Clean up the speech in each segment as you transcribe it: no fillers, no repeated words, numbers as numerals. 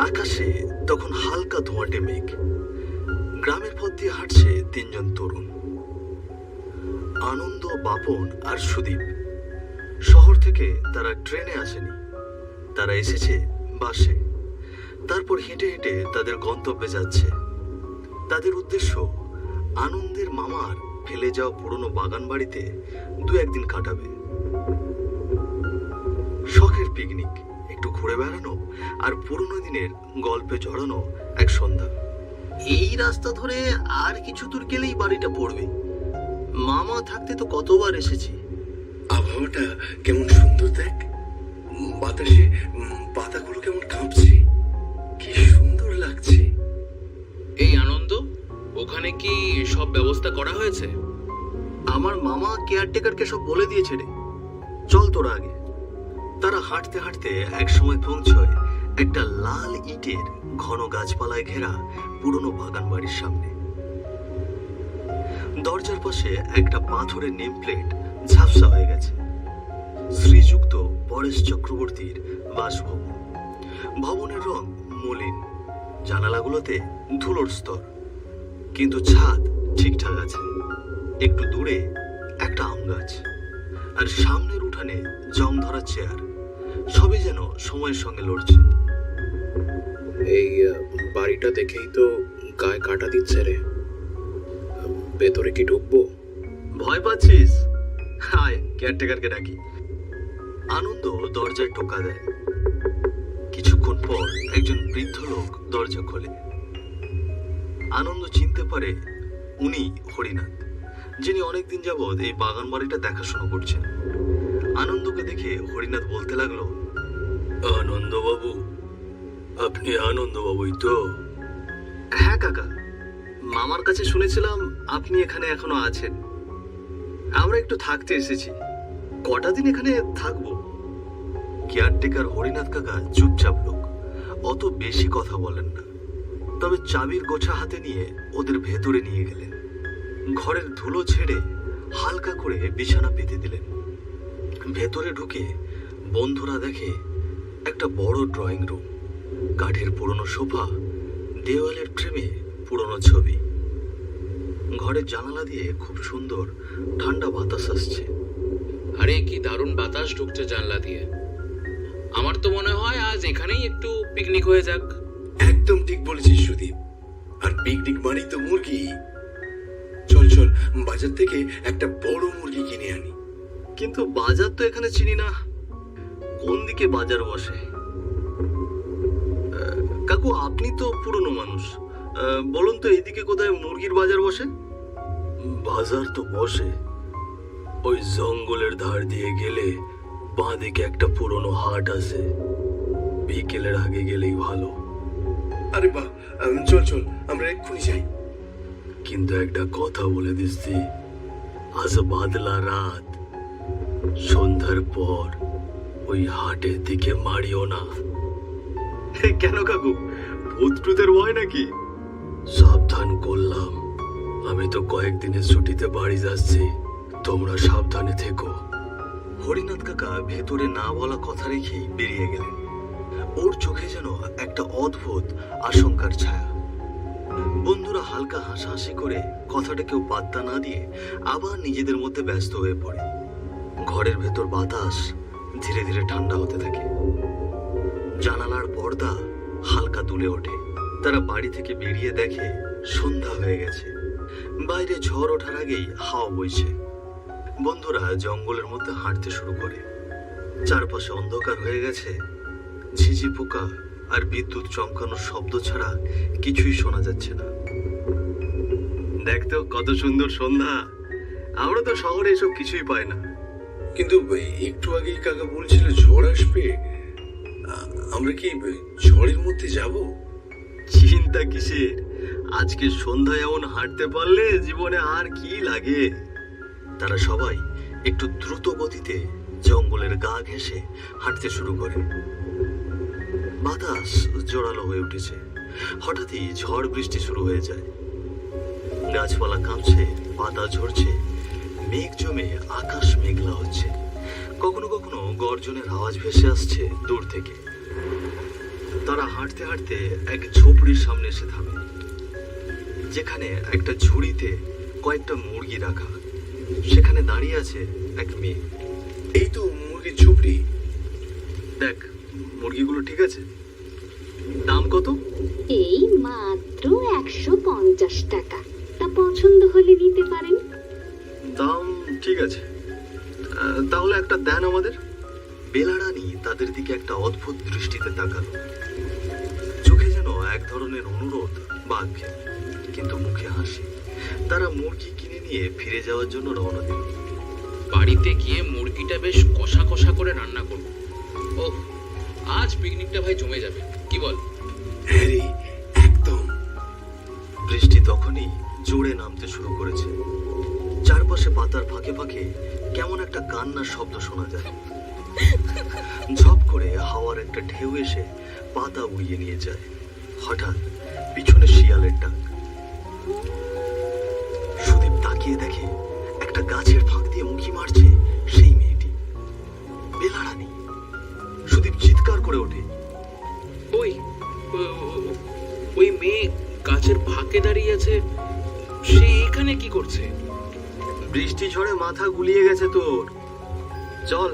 আকাশে তখন হালকা ধোঁয়াটে মেঘ। গ্রামের পথ দিয়ে হাঁটছে তিনজন তরুণ, আনন্দ, বাপন আর সুদীপ। শহর থেকে তারা ট্রেনে আসেনি, তারা এসেছে বাসে। তারপর হেঁটে হেঁটে তাদের গন্তব্যে যাচ্ছে। তাদের উদ্দেশ্য আনন্দের মামার ফেলে যাওয়া পুরনো বাগান বাড়িতে দু একদিন কাটাবে। শখের পিকনিক, একটু ঘুরে বেড়ানো আর পুরনো দিনের গল্পে জড়ানো এক সন্ধ্যা। এই রাস্তা ধরে আর কিছু দূর গেলেই বাড়িটা পড়বে। মামা থাকতে তো কতবার এসেছি। আবহাওয়াটা কেমন সুন্দর দেখ, বাতাসে পাতাগুলো কেমন কাঁপছে, কি সুন্দর লাগছে। এই আনন্দ, ওখানে কি সব ব্যবস্থা করা হয়েছে? আমার মামা কেয়ারটেকারকে সব বলে দিয়েছে রে, চল তোরা আগে। তারা হাঁটতে হাঁটতে একসময় পৌঁছয় একটা লাল ইটের ঘন গাছপালায় ঘেরা পুরনো বাগান বাড়ির সামনে। দরজার পাশে একটা পাথরের নেম প্লেট ঝাপসা হয়ে গেছে, শ্রীযুক্ত পরেশ চক্রবর্তীর বাসভবন। ভবনের রং মলিন, জানালাগুলোতে ধুলোর স্তর, কিন্তু ছাদ ঠিকঠাক আছে। একটু দূরে একটা আম গাছ, আর সামনের উঠানে জং ধরা চেয়ার। সবই যেন সময়ের সঙ্গে লড়ছে। এই বাড়িটা দেখেই তো গায়ে কাটা দিচ্ছে রে। ভেতরে কি ঢুকবো? ভয় পাচ্ছিস? হায়, কেয়ারটেকারকে ডাকি। আনন্দ দরজায় টোকা দেয়। কিছুক্ষণ পর একজন বৃদ্ধ লোক দরজা খোলে। আনন্দ চিনতে পারে উনি হরিনাথ, যিনি অনেকদিন যাবৎ এই বাগান বাড়িটা দেখাশোনা করছেন। আনন্দকে দেখে হরিনাথ বলতে লাগলো, আনন্দবাবু, আপনি আনন্দবাবুই তো? হ্যাঁ কাকা, মামার কাছে শুনেছিলাম আপনি এখানে এখনো আছেন। আমরা একটু থাকতে এসেছি। কটা দিন এখানে থাকবো। কেয়ারটেকার হরিনাথ কাকা চুপচাপ লোক, অত বেশি কথা বলেন না। তবে চাবির গোছা হাতে নিয়ে ওদের ভেতরে নিয়ে গেলেন। ঘরের ধুলো ছেড়ে হালকা করে বিছানা পেতে দিলেন। ভেতরে ঢুকে বন্ধুরা দেখে একটা বড় ড্রয়িং রুম, কাঠের পুরনো সোফা, দেওয়ালের ফ্রেমে পুরনো ছবি। ঘরের জানালা দিয়ে খুব সুন্দর ঠান্ডা বাতাস আসছে। আরে কি দারুণ বাতাস ঢুকছে জানলা দিয়ে। আমার তো মনে হয় আজ এখানেই একটু পিকনিক হয়ে যাক। একদম ঠিক বলেছিস সুদীপ, আর পিকনিক মানেই তো মুরগি। চল চল, বাজার থেকে একটা বড় মুরগি কিনে আনি। কিন্তু বাজার তো এখানে চিনি না, কোন দিকে বাজার বসে? কাকু, আপনি তো পুরনো মানুষ, বলুন তো এইদিকে কোথায় মুরগির বাজার বসে? বাজার তো বসে ওই জঙ্গলের ধার দিয়ে গেলে বাঁ দিকে একটা পুরনো হাট আছে। বিকেলের আগে গেলেই ভালো। আরে বাহ, চল চল, আমরা এক্ষুনি যাই। কিন্তু একটা কথা বলে দিচ্ছি, আজ বাদলা রাত, সন্ধ্যার পর ওই হাটের দিকে মারিও না। কেন কাকু, ভূত টুতের ভয় নাকি? সাবধান করলাম, আমি তো কয়েকদিনের ছুটিতে বাড়ি যাচ্ছি, তোমরা সাবধানে থেকো। হরিনাথ কাকা ভেতরে না বলা কথা রেখেই বেরিয়ে গেলেন। ওর চোখে যেন একটা অদ্ভুত আশঙ্কার ছায়া। বন্ধুরা হালকা হাসাহাসি করে কথাটা কেউ পাত্তা না দিয়ে আবার নিজেদের মধ্যে ব্যস্ত হয়ে পড়ে। ঘরের ভেতর বাতাস ধীরে ধীরে ঠান্ডা হতে থাকে। জানালার পর্দা হালকা দুলে ওঠে। তারা বাড়ি থেকে বেরিয়ে দেখে সন্ধ্যা হয়ে গেছে। বাইরে ঝড় ওঠার আগেই হাওয়া বইছে। বন্ধুরা জঙ্গলের মধ্যে হাঁটতে শুরু করে। চারপাশে অন্ধকার হয়ে গেছে। ঝিঝি পোকা আর বিদ্যুৎ চমকানোর শব্দ ছাড়া কিছুই শোনা যাচ্ছে না। দেখতো কত সুন্দর সন্ধ্যা। আমরা তো শহরে এসব কিছুই পাই না। কিন্তু একটু আগেই কাকা বলছিল ঝড় আসবে। আমরা কি ঝড়ের মধ্যে যাব? চিন্তা কিসের, আজকে সন্ধ্যায় এমন হাঁটতে পারলে জীবনে আর কি লাগে। তারা সবাই একটু দ্রুত গতিতে জঙ্গলের গা ঘেঁষে হাঁটতে শুরু করে। বাতাস জোরালো হয়ে উঠেছে। হঠাৎই ঝড় বৃষ্টি শুরু হয়ে যায়। গাছপালা কাঁপছে, পাতা ঝরছে, মেঘ জমে আকাশ মেঘলা হচ্ছে। কখনো কখনো গর্জনের আওয়াজ ভেসে আসছে দূর থেকে। তারা হাঁটতে হাঁটতে এক ঝোপড়ির সামনে এসে থামে, যেখানে একটা ঝুড়িতে কয়েকটা মুরগি রাখা। সেখানে দাঁড়িয়ে আছে এক মেয়ে। এই তো মুরগির ঝুপড়ি। দেখ, মুরগিগুলো ঠিক আছে। দাম কত? এই মাত্র 150 টাকা। তা পছন্দ হলে নিতে পারেন। দাম ঠিক আছে, তাহলে একটা দেন আমাদের। বেলারানী তাদের দিকে একটা অদ্ভুত দৃষ্টিতে তাকালো, চোখে যেন এক ধরনের অনুরোধ বা আক্ষেপ, কিন্তু মুখে হাসি। তারা মুরগি কিনে নিয়ে ফিরে যাওয়ার জন্য রওনা দিল। বাড়িতে গিয়ে মুরগিটা বেশ কষা কষা করে রান্না করব। ও, আজ পিকনিকটা ভাই জমে যাবে, কি বল? হ্যাঁ রে, একদম। বৃষ্টি তখনই জোরে নামতে শুরু করেছে। চারপাশে পাতার ফাঁকে ফাঁকে কেমন একটা কান্নার শব্দ শোনা যায়। ঝপ করে হাওয়ার একটা ঢেউ এসে পাতা উড়িয়ে নিয়ে যায়। হঠাৎ পিছনে শিয়ালের ডাক। সুদীপ তাকিয়ে দেখে একটা গাছের ফাঁক দিয়ে উঁকি মারছে সেই মেয়েটি, বেলারানী। সুদীপ চিৎকার করে ওঠে, ওই ওই মেয়ে গাছের ফাঁকে দাঁড়িয়ে আছে, সে এখানে কি করছে? বৃষ্টি ঝড়ে মাথা গুলিয়ে গেছে তোর, চল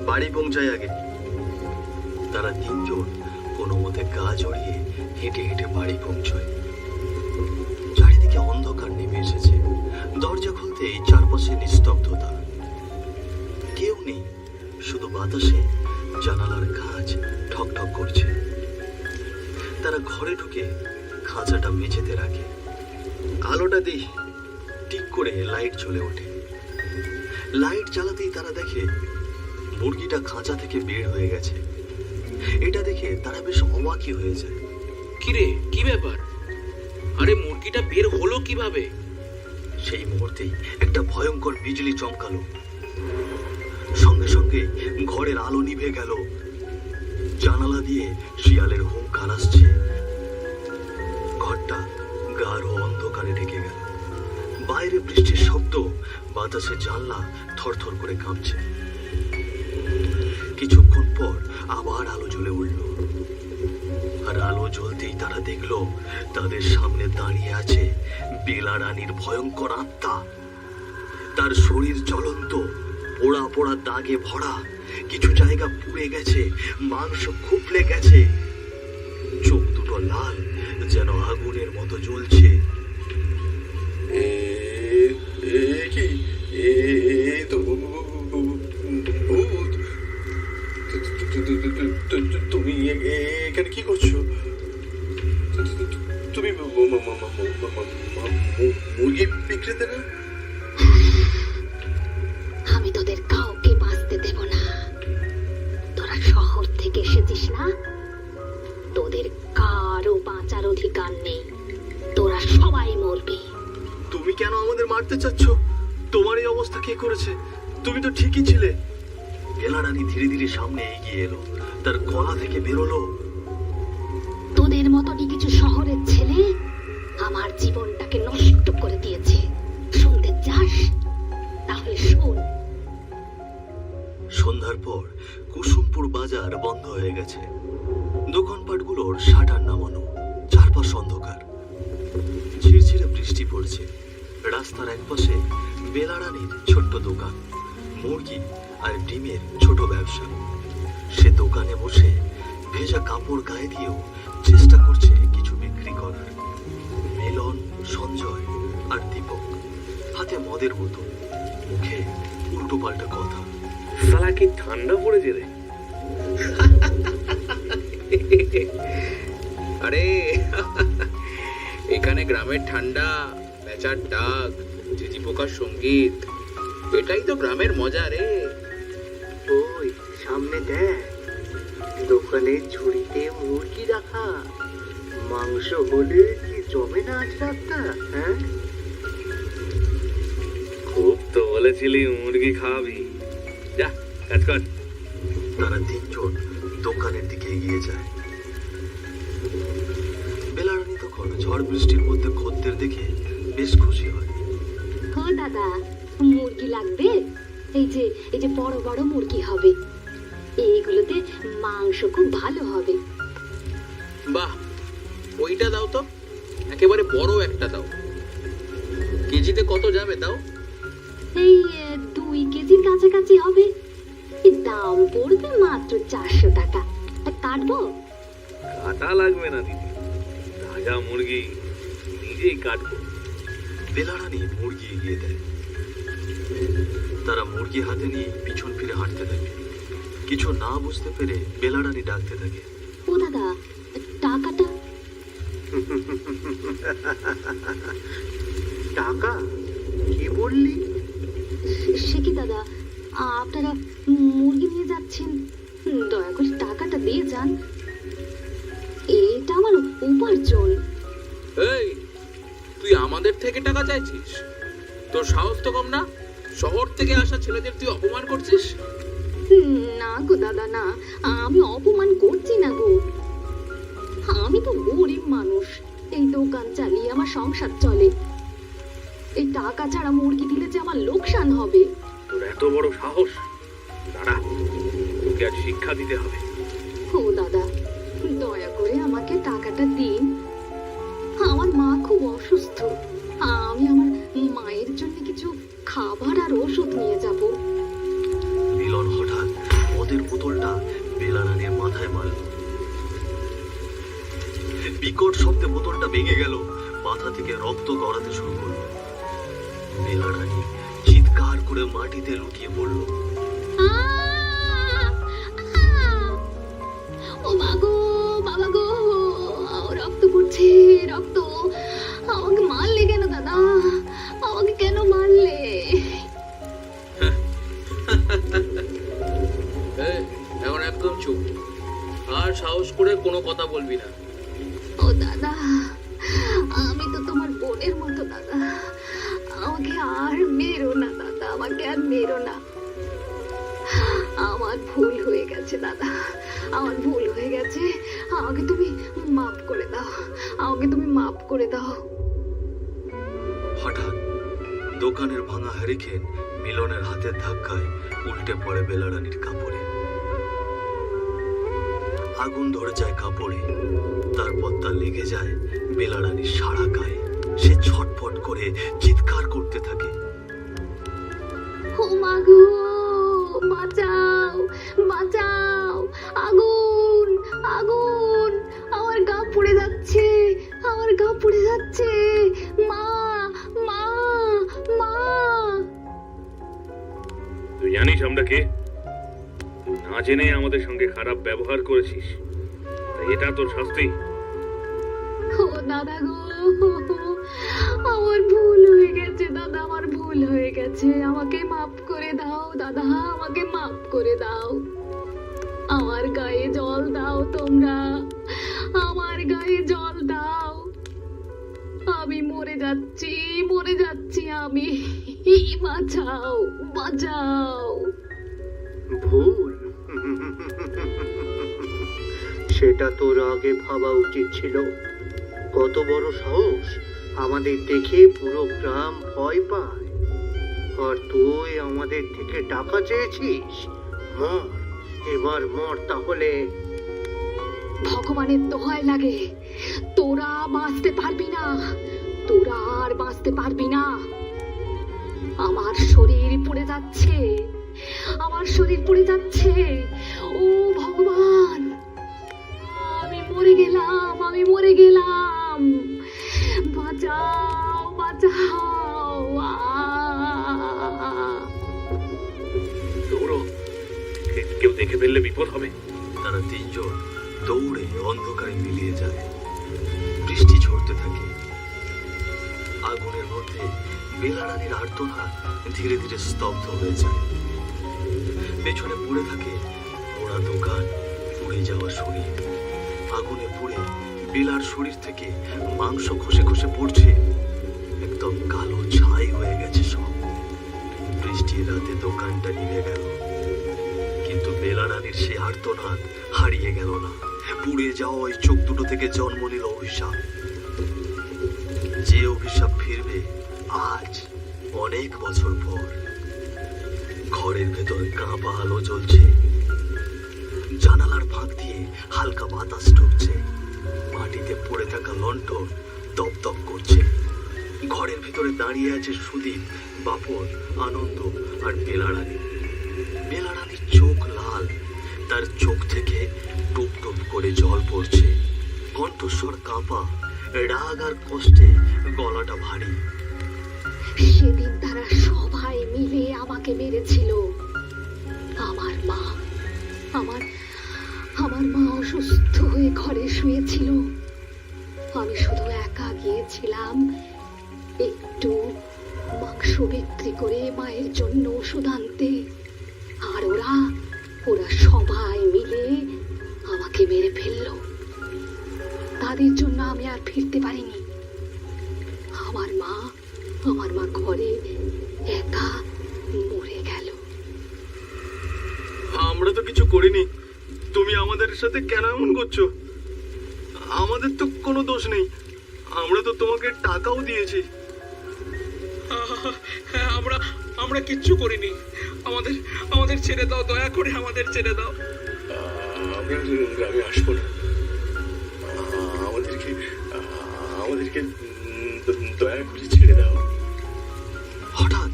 বাড়ি পৌঁছাই আগে। তারা তিনজন কোনো মতে গা জড়িয়ে হেঁটে হেঁটে বাড়ি পৌঁছয়। চারিদিকে অন্ধকার নেমে এসেছে। দরজা খুলতেই চারপাশে নিস্তব্ধতা, কেউ নেই, শুধু বাতাসে জানালার কাঁচ ঠক ঠক করছে। তারা ঘরে ঢুকে খাঁচাটা মেঝেতে রাখে। আলোটা দিই। টিক করে লাইট জ্বলে ওঠে। লাইট জ্বালাতেই তারা দেখে মুরগিটা খাঁচা থেকে বের হয়ে গেছে। এটা দেখে তারা বেশ অবাকই হয়ে যায়। কিরে, কি ব্যাপার? আরে মুরগিটা বের হলো কিভাবে? সেই মুহূর্তেই একটা ভয়ঙ্কর বিজলি চমকালো। সঙ্গে সঙ্গে ঘরের আলো নিভে গেল। জানালা দিয়ে শিয়ালের হুঙ্কার আসছে। ঘরটা গাঢ় অন্ধকারে ঢেকে গেল। বাইরে বৃষ্টির শব্দ, বাতাসে জানলা থরথর করে কাঁপছে। কিছুক্ষণ পর আবার আলো জ্বলে উঠল। আর আলো জ্বলতেই তারা দেখলো তাদের সামনে দাঁড়িয়ে আছে বেলারানীর ভয়ঙ্কর আত্মা। তার শরীর জ্বলন্ত, পোড়া পোড়া দাগে ভরা। কিছু জায়গা পুড়ে গেছে, মাংস খুপলে গেছে। চোখ দুটো লাল, যেন আগুনের মতো জ্বলছে। কি তো ভূত? তুমি এখানে কি করছো? তুমি মুরগি বিক্রেতে না? আমি তোদের কাউকে বাঁচতে দেব না। তোরা শহর থেকে এসেছিস না, তোদের কারও বাঁচার অধিকার নেই। তোরা সবাই মরবি। তুমি কেন আমাদের মারতে চাচ্ছ? তোমার এই অবস্থা কে করেছে? তুমি তো ঠিকই ছিলে। বেলারানী ধীরে ধীরে সামনে এগিয়ে এলো। তার গলা থেকে বেরোলো, তোদের মতনই কিছু শহরের ছেলে আমার জীবনটাকে নষ্ট করে দিয়েছে। শুনতে চাস? তাহলে শোন। সন্ধ্যার পর কুসুমপুর বাজার বন্ধ হয়ে গেছে। দোকানপাটগুলোর শাটার নামানো, চারপাশ অন্ধকার। ঝিরঝিরে বৃষ্টি পড়ছে। রাস্তার একপাশে বেলারানীর ছোট্ট দোকান, মুরগি আর ডিমের ছোট ব্যবসা। সে দোকানে বসে ভেজা কাপড় গায়ে দিয়েও চেষ্টা করছে কিছু বিক্রি করার। মিলন, সঞ্জয় আর দীপক হাতে মদের বোতল, মুখে উল্টো পাল্টা কথা। সালা কি ঠান্ডা পড়েছে রে? আরে এখানে গ্রামের ঠান্ডা, বেচার ডাক, ঝিঝি পোকার সঙ্গীত, এটাই তো গ্রামের মজা রে। ওই সামনে দেখ, দোকানের ঝুড়িতে মুরগি রাখা। মাংস হলে কি জমে না আজ রাতটা? হ্যাঁ, খুব তো বলেছিলি মুরগি খাওয়াবি। যা কাজ কর। তারা তিনজন দোকানের দিকে এগিয়ে যায়। বেলারানী তখন ঝড় বৃষ্টির মধ্যে খদ্দের দেখে বেশ খুশি হয়। ও দাদা, মুরগি লাগবে? এই যে বড় বড় মুরগি হবে, এইগুলোতে মাংস খুব ভালো হবে। বাহ, ওইটা দাও তো, একেবারে বড় একটা দাও। কেজিতে কত যাবে দাও? এই 2 কেজির কাছাকাছি হবে। দাম পড়বে মাত্র 400 টাকা। কাটবো? কাটা লাগবে না দিদি, তাজা মুরগি নিজেই কাটবো। বেলারানী মুরগি এগিয়ে দেয়। তারা মুরগি হাতে নিয়ে পিছন ফিরে হাঁটতে থাকে। কিছু না বুঝতে পেরে বেলারানী ডাকতে থাকে, ও দাদা, টাকাটা? টাকা? কি বললি? সে কি দাদা, আপনারা মুরগি নিয়ে যাচ্ছেন? দয়া করে টাকাটা দিয়ে যান, এটা আমার উপার্জন। এই, তুই আমাদের থেকে টাকা চাইছিস? তোর সাহস তো কম না? শহর থেকে আসা ছেলেদের তুই অপমান করছিস? না গো দাদা, না, আমি অপমান করছি না গো। আমি তো গরিব মানুষ, এই দোকান চালিয়ে আমার সংসার চলে। এই টাকা ছাড়া মুরগি দিলে যে আমার লোকসান হবে। তোর এত বড় সাহস! দাঁড়া, তোকে আজ শিক্ষা দিতে হবে। ও দাদা, দয়া করে আমাকে টাকাটা দিন। আমার মা খুব অসুস্থ, আমি আমার মায়ের জন্য কিছু খাবার আর ওষুধ নিয়ে যাব। মিলন হঠাৎ মদের বোতলটা বেলারানীর মাথায় মারল। বিকট শব্দে বোতলটা ভেঙে গেল, মাথা থেকে রক্ত গড়াতে শুরু করলো। বেলারানী চিৎকার করে মাটিতে লুটিয়ে পড়ল। ও মাগো, বাবা গো, রক্ত পড়ছে, রক্ত। আমাকে মারলে কেন দাদা? আমাকে কেন মারলে? এখন একদম চুপ, আর সাহস করে কোনো কথা বলবি না। ও দাদা, আমি তো তোমার বোনের মতো দাদা, আমাকে আর মেরো না দাদা, আমাকে আর মেরো না। আমার ভুল হয়ে গেছে দাদা, আমার ভুল হয়ে গেছে। আমাকে তুমি মাফ করে দাও, আমাকে তুমি মাফ করে দাও। হঠাৎ দোকানের ভাঙা হ্যারিকেন মিলনের হাতের ধাক্কায় উল্টে পড়ে বেলারানীর কাপড়ে। আগুন ধরে যায় কাপড়ে, তারপর তা লেগে যায় বেলারানীর সারা গায়ে। সে ছটফট করে চিৎকার করতে থাকে, ও মাগো, বাঁচাও, বাঁচাও, আগুন, আগুন, আমার গা পুড়ে যাচ্ছে, আমার গা পুড়ে যাচ্ছে, মা, মা, মা। তুই জানিস আমরা কে? তুই না জেনে আমাদের সঙ্গে খারাপ ব্যবহার করেছিস, তাই এটা তোর শাস্তি। ও দাদা গো, আমার ভুল হয়ে গেছে দাদা, আমার ভুল হয়ে গেছে। আমাকে মাফ করে দাও দাদা, আমাকে মাফ করে দাও। আমার গায়ে জল দাও তোমরা, আমার গায়ে জল দাও। আমি মরে যাচ্ছি, মরে যাচ্ছি আমি। বাঁচাও, বাঁচাও। ভুল? সেটা তোর আগে ভাবা উচিত ছিল। কত বড় সাহস! আমাদের দেখে পুরো গ্রাম ভয় পায়, আর তুই আমাদের থেকে টাকা চেয়েছিস। মর, এবার মর তাহলে। ভগবানের দোহাই লাগে, তোরা বাঁচতে পারবি না, তোরা আর বাঁচতে পারবি না। আমার শরীর পুড়ে যাচ্ছে, আমার শরীর পুড়ে যাচ্ছে। ও ভগবান, আমি মরে গেলাম, আমি মরে গেলাম। বাঁচাও, বাঁচাও। দৌড়ো, কেউ দেখে ফেললে বিপদ হবে। তারা তিনজন দৌড়ে অন্ধকারে মিলিয়ে যায়। বৃষ্টি ঝরতে থাকে। আগুনের মধ্যে বেলারানীর আর্তনাদ ধীরে ধীরে স্তব্ধ হয়ে যায়। পেছনে পড়ে থাকে পোড়া দোকান, পুড়ে যাওয়া শরীর। আগুনে পুড়ে বেলার শরীর থেকে মাংস খসে খসে পড়ছে, একদম কালো ছাই হয়ে গেছে সব। বৃষ্টির রাতে দোকানটা নিভে গেল, কিন্তু বেলারানীর সে আর্তনাদ হারিয়ে গেল না। পুড়ে যাওয়া ওই চোখ দুটো থেকে জন্ম নিল অভিশাপ, যে অভিশাপ ফিরবে আজ অনেক বছর পর। ঘরের ভেতর কাঁপা আলো জ্বলছে, জানালার ফাঁক দিয়ে হালকা বাতাস ঢুকছে। ঘরে দাঁড়িয়ে আছে সুদীপ, বাপন, আনন্দ আর বেলারানী। বেলারানীর চোখ লাল, তার চোখ থেকে টুপ টুপ করে জল পড়ছে, কণ্ঠস্বর কাঁপা, রাগ আর কষ্টে গলাটা ভারী। সেদিন তারা সবাই মিলে আমাকে মেরেছিল। আমার মা আমার মা অসুস্থ হয়ে ঘরে শুয়েছিল। আমি শুধু একা গিয়েছিলাম একটু মাংস বিক্রি করে মায়ের জন্য ওষুধ আনতে, আর ওরা সবাই মিলে আমাকে মেরে ফেললো। তাদের জন্য আমি আর ফিরতে পারিনি। আমার মা ঘরে একা মরে গেল। আমরা তো কিছু করিনি, তুমি আমাদের সাথে কেন এমন করছো? আমাদের তো কোনো দোষ নেই, আমরা তো তোমাকে টাকাও দিয়েছি। হ্যাঁ, আমরা কিচ্ছু করিনি। আমাদের ছেড়ে দাও, দয়া করে আমাদের ছেড়ে দাও। আমরা গ্রামে আসবো না। আমাদেরকে দয়া করে ছেড়ে দাও। হঠাৎ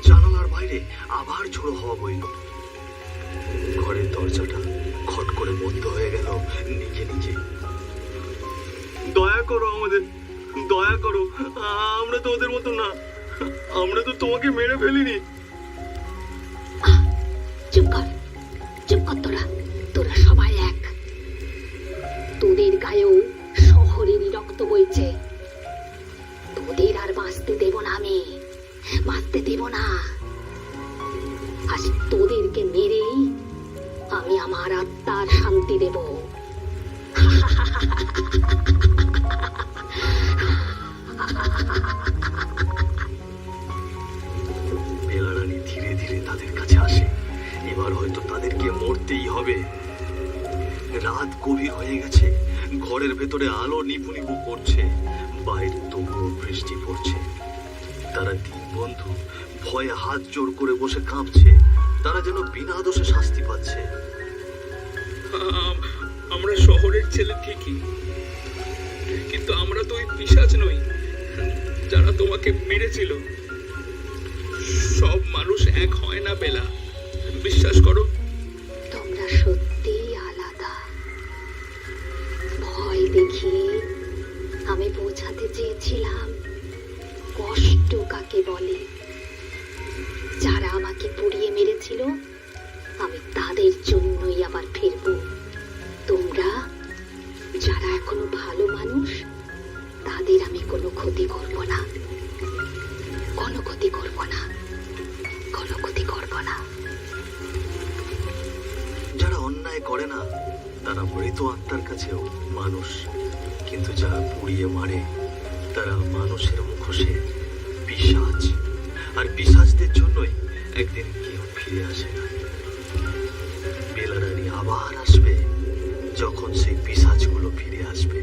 জানালার বাইরে আবার ঝোড়ো হওয়া বইল। ঘরের দরজাটা খট করে বন্ধ হয়ে গেল নিজে নিজে। দয়া করো আমাদের, দয়া করো, আমরা তো ওদের মতো না, আমরা তো তোমাকে মেরে ফেলিনি। চুপ কর তোরা সবাই এক। তোদের গায়েও শহরেরই রক্ত বইছে। তোদের আর বাঁচতে দেব না, আমি বাঁচতে দেব না। আজ তোদেরকে মেরেই আমি আমার আত্মার শান্তি দেব। বেলারানী ধীরে ধীরে তাদের কাছে আসে। এবার হয়তো তাদেরকে মরতেই হবে। রাত গভীর হয়ে গেছে, ঘরের ভেতরে আলো নিভু নিভু করছে, বাইরে তবুও বৃষ্টি পড়ছে। তারা তিন বন্ধু ভয়ে হাত জোড় করে বসে কাঁপছে, তারা যেন বিনা দোষে শাস্তি পাচ্ছে। আমরা শহরের ছেলে ঠিকই, কিন্তু আমরা তো ওই পিশাচ নই যারা তোমাকে মেরেছিল। সব মানুষ এক হয় না বেলা, বিশ্বাস করো। তোমরা সত্যিই আলাদা। ভয় দেখিয়ে আমি বোঝাতে চেয়েছিলাম কষ্ট কাকে বলে। যারা আমাকে পুড়িয়ে মেরেছিল আমি তাদের জন্যই আবার ফিরবো। তোমরা যারা এখনো ভালো মানুষ তাদের আমি কোনো ক্ষতি করব না, কোনো ক্ষতি করব না, কোনো ক্ষতি করব না। যারা অন্যায় করে না তারা মৃত আত্মার কাছেও মানুষ, কিন্তু যারা পুড়িয়ে মারে তারা মানুষের মুখোশে পিশাচ। আর পিশাচদের জন্যই একদিন কেউ ফিরে আসে না। বেলারানী আবার আসবে যখন সেই পিশাচগুলো ফিরে আসবে।